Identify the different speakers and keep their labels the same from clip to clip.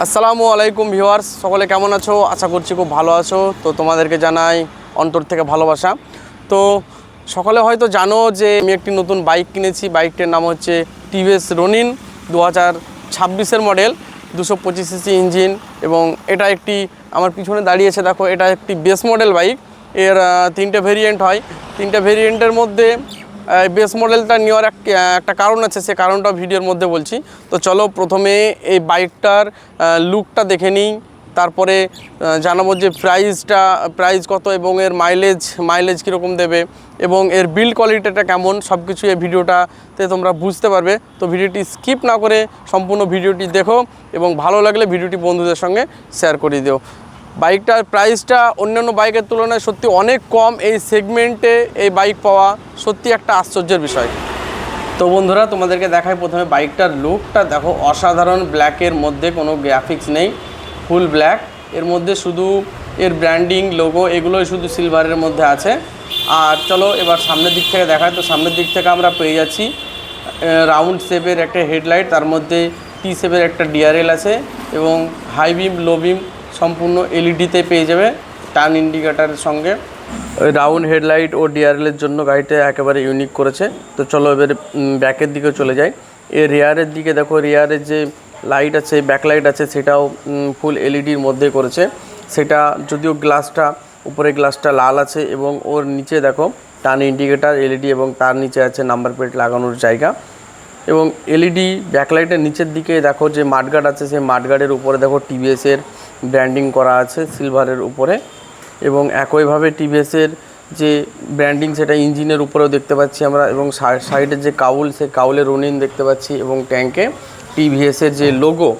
Speaker 1: আসসালামু আলাইকুম ভিউয়ার্স, সকলে কেমন আছো? আশা করছি খুব ভালো আছো। তো তোমাদেরকে জানাই অন্তর থেকে ভালোবাসা। তো সকলে হয়তো জানো যে আমি একটি নতুন বাইক কিনেছি। বাইকটির নাম হচ্ছে টিভিএস রনিন 2026-এর মডেল, 225 সিসি ইঞ্জিন। এবং এটা একটি আমার পিছনে দাঁড়িয়েছে দেখো, এটা একটি বেস মডেল বাইক। এর তিনটে ভেরিয়েন্ট হয়। তিনটে ভেরিয়েন্টের মধ্যে বেস মডেলটা নেওয়ার একটা কারণ আছে, সে কারণটা ভিডিওর মধ্যে বলছি। তো চলো প্রথমে এই বাইকটার লুকটা দেখে নিই, তারপরে জানাবো যে প্রাইস কত এবং এর মাইলেজ কীরকম দেবে এবং এর বিল্ড কোয়ালিটিটা কেমন, সব কিছু এই ভিডিওটাতে তোমরা বুঝতে পারবে। তো ভিডিওটি স্কিপ না করে সম্পূর্ণ ভিডিওটি দেখো এবং ভালো লাগলে ভিডিওটি বন্ধুদের সঙ্গে শেয়ার করে দিও। বাইকটার প্রাইসটা অন্যান্য বাইকের তুলনায় সত্যি অনেক কম। এই সেগমেন্টে এই বাইক পাওয়া সত্যি একটা আশ্চর্যের বিষয়। তো বন্ধুরা, তোমাদেরকে দেখাই প্রথমে বাইকটার লুকটা দেখো, অসাধারণ। ব্ল্যাকের মধ্যে কোনো গ্রাফিক্স নেই, ফুল ব্ল্যাক। এর মধ্যে শুধু এর ব্র্যান্ডিং, লোগো এগুলোই শুধু সিলভারের মধ্যে আছে। আর চলো এবার সামনের দিক থেকে দেখাই। তো সামনের দিক থেকে আমরা পেয়ে যাচ্ছি রাউন্ড শেপের একটা হেডলাইট, তার মধ্যে টি শেপের একটা ডিআরএল আছে এবং হাই বিম, লো বিম সম্পূর্ণ এলইডিতে পেয়ে যাবে টার্ন ইন্ডিকেটারের সঙ্গে। ওই রাউন্ড হেডলাইট ও ডিআরএলের জন্য গাড়িটা একেবারে ইউনিক করেছে। তো চলো এবার ব্যাকের দিকে চলে যাই। এর রেয়ারের দিকে দেখো, রেয়ারের যে লাইট আছে, ব্যাকলাইট আছে, সেটাও ফুল এলইডির মধ্যে করেছে। সেটা যদিও গ্লাসটা, উপরে গ্লাসটা লাল আছে এবং ওর নিচে দেখো টার্ন ইন্ডিকেটার এলইডি এবং তার নিচে আছে নাম্বার প্লেট লাগানোর জায়গা। এবং এলইডি ব্যাকলাইটের নিচের দিকে দেখো যে মাডগার্ড আছে, সেই মাডগার্ডের উপরে দেখো টিভিএসের ব্র্যান্ডিং করা আছে সিলভারের উপরে। এবং একইভাবে টিভিএসের যে ব্র্যান্ডিং সেটা ইঞ্জিনের উপরেও দেখতে পাচ্ছি আমরা। এবং সাইডের যে কাউল, সেই কাউলের রনিন দেখতে পাচ্ছি এবং ট্যাঙ্কে টিভিএসের যে লোগো,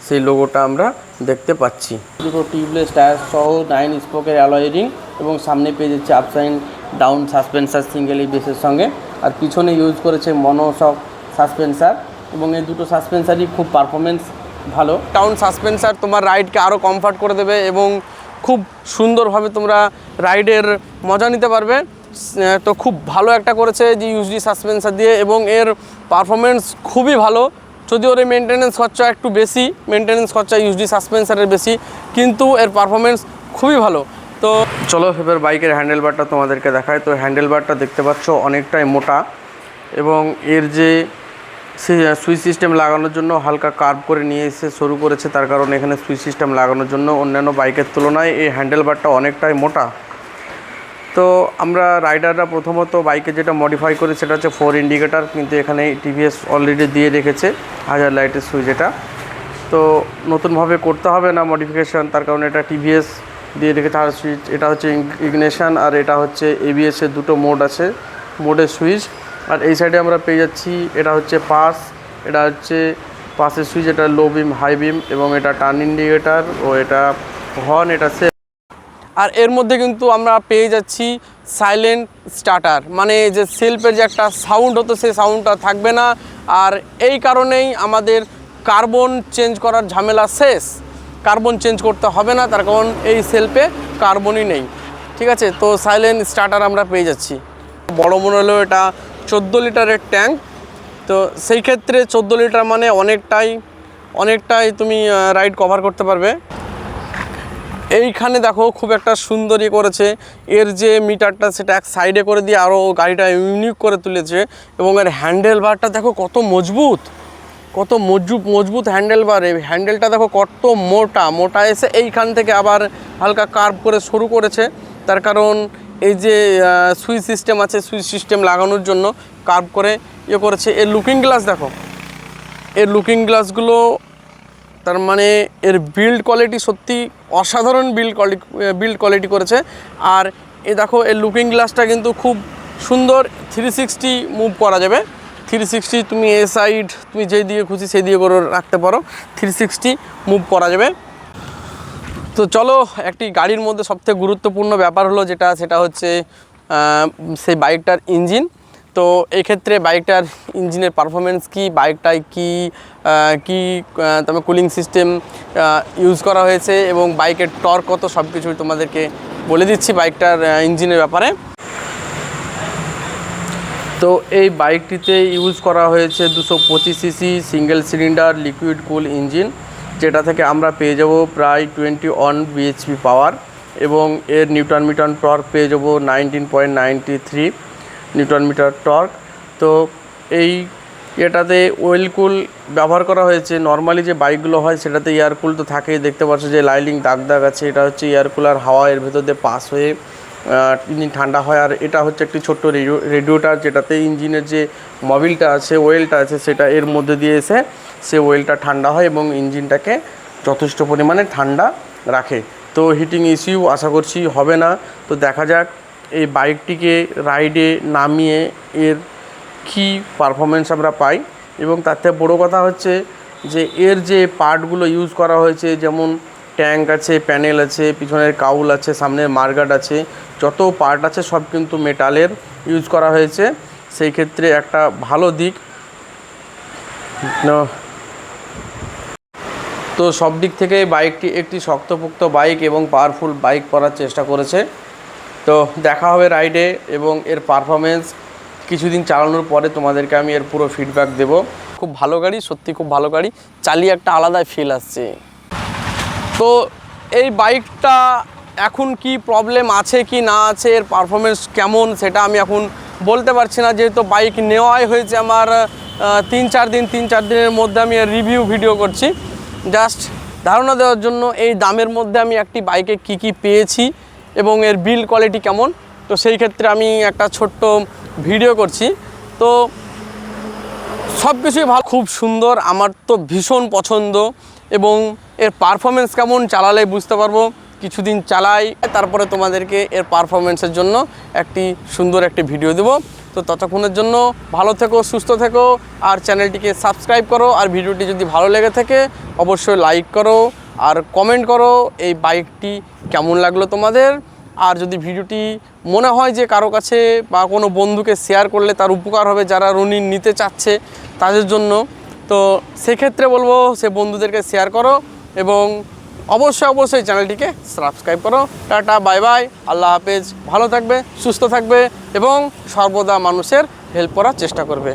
Speaker 1: সেই লোগোটা আমরা দেখতে পাচ্ছি। দুটো টিউবলেস টায়ার সহ 9 স্পোকের অ্যালয় রিং এবং সামনে পেয়ে যাচ্ছে আপসাইড ডাউন সাসপেন্সার সিঙ্গেল বেসের সঙ্গে। আর পিছনে ইউজ করেছে মনোশক সাসপেন্সার এবং এই দুটো সাসপেন্সারই খুব পারফরমেন্স ভালো। ডাউন সাসপেন্সার তোমার রাইডকে আরও কমফর্ট করে দেবে এবং খুব সুন্দরভাবে তোমরা রাইডের মজা নিতে পারবে। তো খুব ভালো একটা করেছে যে ইউএসডি সাসপেন্সার দিয়ে এবং এর পারফরমেন্স খুবই ভালো। যদিও ওর মেনটেন্যান্স খরচা একটু বেশি, মেনটেন্যান্স খরচা ইউএসডি সাসপেন্সারের বেশি, কিন্তু এর পারফরমেন্স খুবই ভালো। তো চলো এবার বাইকের হ্যান্ডেলবারটা তোমাদেরকে দেখায়। তো হ্যান্ডেলবারটা দেখতে পাচ্ছ অনেকটাই মোটা এবং এর যে সুইচ সিস্টেম লাগানোর জন্য হালকা কার্ভ করে নিয়ে এসে শুরু করেছে, তার কারণে এখানে সুইচ সিস্টেম লাগানোর জন্য অন্যান্য বাইকের তুলনায় এই হ্যান্ডেলবারটা অনেকটাই মোটা। তো আমরা রাইডাররা প্রথমত বাইকে যেটা মডিফাই করি সেটা হচ্ছে 4 ইন্ডিকেটার, কিন্তু এখানে টিভিএস অলরেডি দিয়ে রেখেছে হাজার লাইটের সুইচ। এটা তো নতুনভাবে করতে হবে না মডিফিকেশান, তার কারণে এটা টিভিএস দিয়ে রেখেছে হাজার সুইচ। এটা হচ্ছে ইগনিশন আর এটা হচ্ছে এবিএসের দুটো মোড আছে, মোডের সুইচ। আর এই সাইডে আমরা পেয়ে যাচ্ছি এটা হচ্ছে পাস, এটা হচ্ছে পাসের সুইচ, এটা লো বিম, হাই বিম এবং এটা টার্ন ইন্ডিকেটার ও এটা হর্ন, এটা সেফ। আর এর মধ্যে কিন্তু আমরা পেয়ে যাচ্ছি সাইলেন্ট স্টার্টার, মানে যে সেলফের যে একটা সাউন্ড হতো সেই সাউন্ডটা থাকবে না। আর এই কারণেই আমাদের কার্বন চেঞ্জ করার ঝামেলা শেষ, কার্বন চেঞ্জ করতে হবে না, তার কারণ এই সেলফে কার্বনই নেই। ঠিক আছে, তো সাইলেন্ট স্টার্টার আমরা পেয়ে যাচ্ছি। বড় মনে হলেও এটা 14 লিটারের ট্যাঙ্ক। তো সেই ক্ষেত্রে 14 লিটার মানে অনেকটাই তুমি রাইড কভার করতে পারবে। এইখানে দেখো খুব একটা সুন্দরই করেছে, এর যে মিটারটা সেটা এক সাইডে করে দিয়ে আরও গাড়িটা ইউনিক করে তুলেছে। এবং এর হ্যান্ডেলবারটা দেখো কত মজবুত হ্যান্ডেলবার। এই হ্যান্ডেলটা দেখো কত মোটা এসে এইখান থেকে আবার হালকা কার্ভ করে শুরু করেছে, তার কারণ এই যে সুইচ সিস্টেম আছে, সুইচ সিস্টেম লাগানোর জন্য কার্ভ করে করেছে। এর লুকিং গ্লাস দেখো, এর লুকিং গ্লাসগুলো, তার মানে এর বিল্ড কোয়ালিটি সত্যি অসাধারণ বিল্ড কোয়ালিটি করেছে। আর এই দেখো এর লুকিং গ্লাসটা কিন্তু খুব সুন্দর, 360 মুভ করা যাবে। 360 তুমি এ সাইড তুমি যেই দিকে খুশি সেই দিকে করে রাখতে পারো, 360 মুভ করা যাবে। তো চলো একটি গাড়ির মধ্যে সবথেকে গুরুত্বপূর্ণ ব্যাপার হলো সেটা হচ্ছে সেই বাইকটার ইঞ্জিন। তো এই ক্ষেত্রে বাইকটার ইঞ্জিনের পারফরমেন্স কি, বাইকটায় কি তবে কুলিং সিস্টেম ইউজ করা হয়েছে এবং বাইকের টর্ক কত, সব কিছুই তোমাদেরকে বলে দিচ্ছি বাইকটার ইঞ্জিনের ব্যাপারে। তো এই বাইকটিতে ইউজ করা হয়েছে 225 সিসি সিঙ্গেল সিলিন্ডার লিকুইড কুল ইঞ্জিন যেটা থেকে আমরা পেয়ে যাব প্রায় 21 bhp পাওয়ার এবং এর নিউটন মিটার টর্ক পেয়ে যাব 19.93 নিউটন মিটার টর্ক। তো এই এটাতে ওয়েল কুল ব্যবহার করা হয়েছে। নর্মালি যে বাইকগুলো হয় সেটাতে এয়ার কুল তো থাকেই, দেখতে পাচ্ছ যে লাইলিং দাগ দাগ আছে, এটা হচ্ছে এয়ার কুলার, হাওয়া এর ভেতর দিয়ে পাস হয়ে ইঞ্জিন ঠান্ডা হয়। আর এটা হচ্ছে একটি ছোট্ট রেডিওটার, যেটাতে ইঞ্জিনের যে মোবিলটা আছে, ওয়েলটা আছে, সেটা এর মধ্যে দিয়ে এসে সে ওয়েলটা ঠান্ডা হয় এবং ইঞ্জিনটাকে যথেষ্ট পরিমাণে ঠান্ডা রাখে। তো হিটিং ইস্যু আশা করছি হবে না। তো দেখা যাক এই বাইকটিকে রাইডে নামিয়ে এর কী পারফরমেন্স আমরা পাই। এবং তার থেকে বড়ো কথা হচ্ছে যে এর যে পার্টগুলো ইউজ করা হয়েছে, যেমন ট্যাঙ্ক আছে, প্যানেল আছে, পিছনের কাউল আছে, সামনের মার্গার্ড আছে, যত পার্ট আছে সব কিন্তু মেটালের ইউজ করা হয়েছে। সেই ক্ষেত্রে একটা ভালো দিক। তো সব দিক থেকে বাইকটি একটি শক্তপোক্ত বাইক এবং পাওয়ারফুল বাইক করার চেষ্টা করেছে। তো দেখা হবে রাইডে এবং এর পারফরমেন্স কিছুদিন চালানোর পরে তোমাদেরকে আমি এর পুরো ফিডব্যাক দেব। খুব ভালো গাড়ি, সত্যি খুব ভালো গাড়ি, চালিয়ে একটা আলাদা ফিল আসছে। তো এই বাইকটা এখন কি প্রবলেম আছে কি না আছে, এর পারফরমেন্স কেমন সেটা আমি এখন বলতে পারছি না, যেহেতু বাইক নেওয়াই হয়েছে আমার 3-4 দিনের মধ্যে আমি এর রিভিউ ভিডিও করছি। জাস্ট ধারণা দেওয়ার জন্য এই দামের মধ্যে আমি একটি বাইকে কি কি পেয়েছি এবং এর বিল্ড কোয়ালিটি কেমন, তো সেই ক্ষেত্রে আমি একটা ছোট্ট ভিডিও করছি। তো সব কিছুই ভালো, খুব সুন্দর, আমার তো ভীষণ পছন্দ। এবং এর পারফরমেন্স কেমন চালালে বুঝতে পারবো, কিছুদিন চালাই তারপরে তোমাদেরকে এর পারফরমেন্সের জন্য একটি সুন্দর একটি ভিডিও দেব। তো ততক্ষণের জন্য ভালো থেকো, সুস্থ থেকো, আর চ্যানেলটিকে সাবস্ক্রাইব করো। আর ভিডিওটি যদি ভালো লেগে থাকে অবশ্যই লাইক করো আর কমেন্ট করো এই বাইকটি কেমন লাগলো তোমাদের। আর যদি ভিডিওটি মনে হয় যে কারো কাছে বা কোনো বন্ধুকে শেয়ার করলে তার উপকার হবে, যারা রনিং নিতে চাচ্ছে তাদের জন্য, তো সেক্ষেত্রে বলবো সে বন্ধুদেরকে শেয়ার করো এবং অবশ্যই চ্যানেলটিকে সাবস্ক্রাইব করো। টাটা, বাই বাই, আল্লাহ হাফেজ, ভালো থাকবে, সুস্থ থাকবে এবং সর্বদা মানুষের হেল্প করার চেষ্টা করবে।